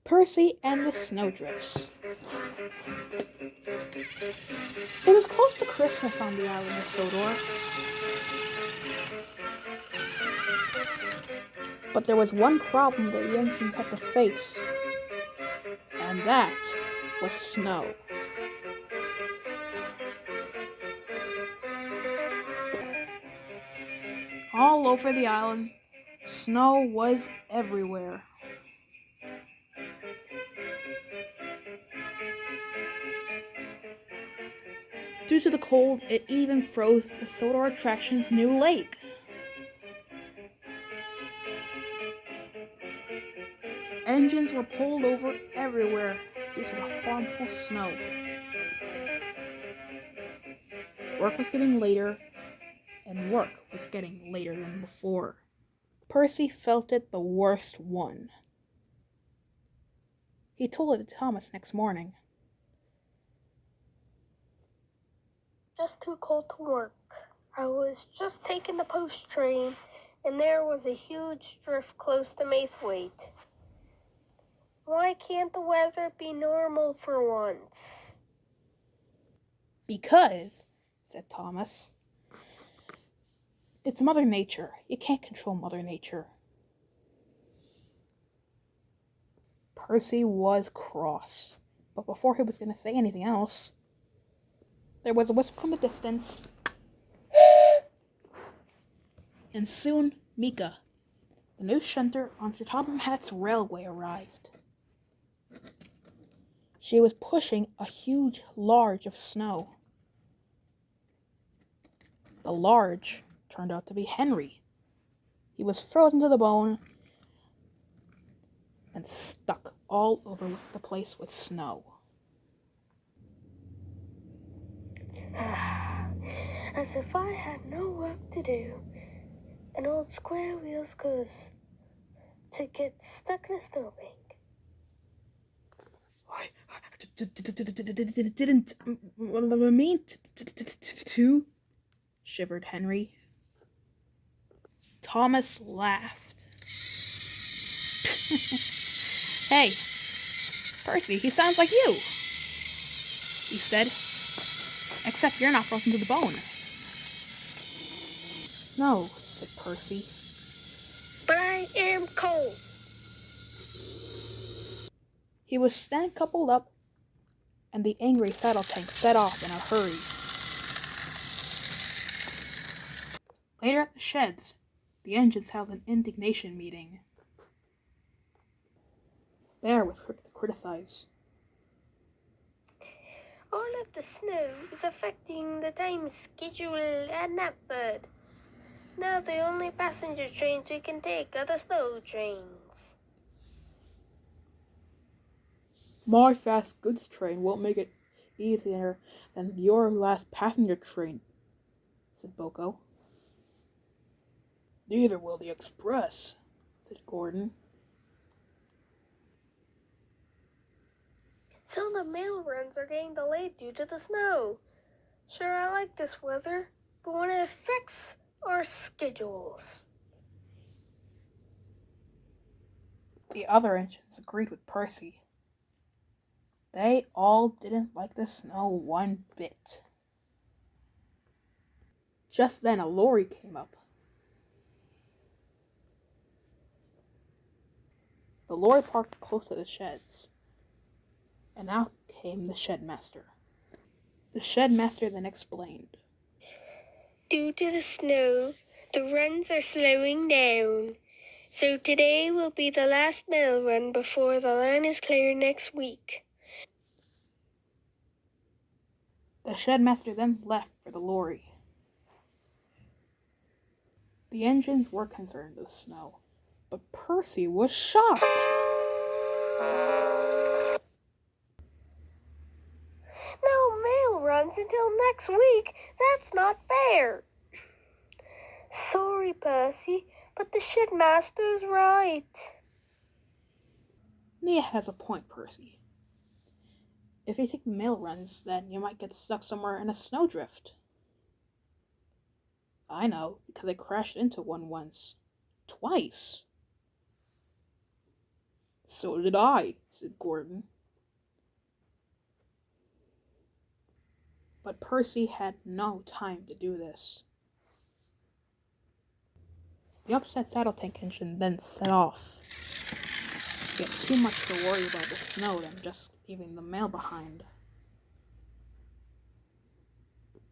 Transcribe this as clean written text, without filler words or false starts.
Percy and the Snowdrifts. It was close to Christmas on the island of Sodor, but there was one problem that the engines had to face, and that was snow. All over the island, snow was everywhere. Due to the cold, it even froze the Sodor attraction's new lake. Engines were pulled over everywhere due to the harmful snow. Work was getting later, and work was getting later than before. Percy felt it the worst one. He told it to Thomas next morning. Just too cold to work. I was just taking the post train, and there was a huge drift close to Maithwaite. Why can't the weather be normal for once? Because, said Thomas, it's Mother Nature. You can't control Mother Nature. Percy was cross, but before he was going to say anything else, there was a whistle from the distance, and soon Mika, the new shunter on Sir Topham Hatt's railway, arrived. She was pushing a huge large of snow. The large turned out to be Henry. He was frozen to the bone and stuck all over the place with snow. As if I had no work to do. An old square wheels goes to get stuck in a snowbank. I didn't mean to, shivered Henry. Thomas laughed. Hey, Percy, he sounds like you, he said, except you're not frozen to the bone. No, said Percy. But I am cold. He was then coupled up, and the angry saddle tank set off in a hurry. Later at the sheds, the engines held an indignation meeting. Bear was quick to criticize. All of the snow is affecting the time schedule at Knapford. Now the only passenger trains we can take are the snow trains. My fast goods train won't make it easier than your last passenger train, said Boko. Neither will the express, said Gordon. Some of the mail runs are getting delayed due to the snow. Sure, I like this weather, but when it affects our schedules. The other engines agreed with Percy. They all didn't like the snow one bit. Just then a lorry came up. The lorry parked close to the sheds, and out came the shed-master. The shed-master then explained. Due to the snow, the runs are slowing down. So today will be the last mail run before the line is clear next week. The shed-master then left for the lorry. The engines were concerned with snow, but Percy was shocked. No mail runs until next week. That's not fair. Sorry, Percy, but the shedmaster's right. Mia has a point, Percy. If you take the mail runs, then you might get stuck somewhere in a snowdrift. I know, because I crashed into one once. Twice. So did I, said Gordon. But Percy had no time to do this. The upset saddle tank engine then set off. He had too much to worry about the snow than just leaving the mail behind.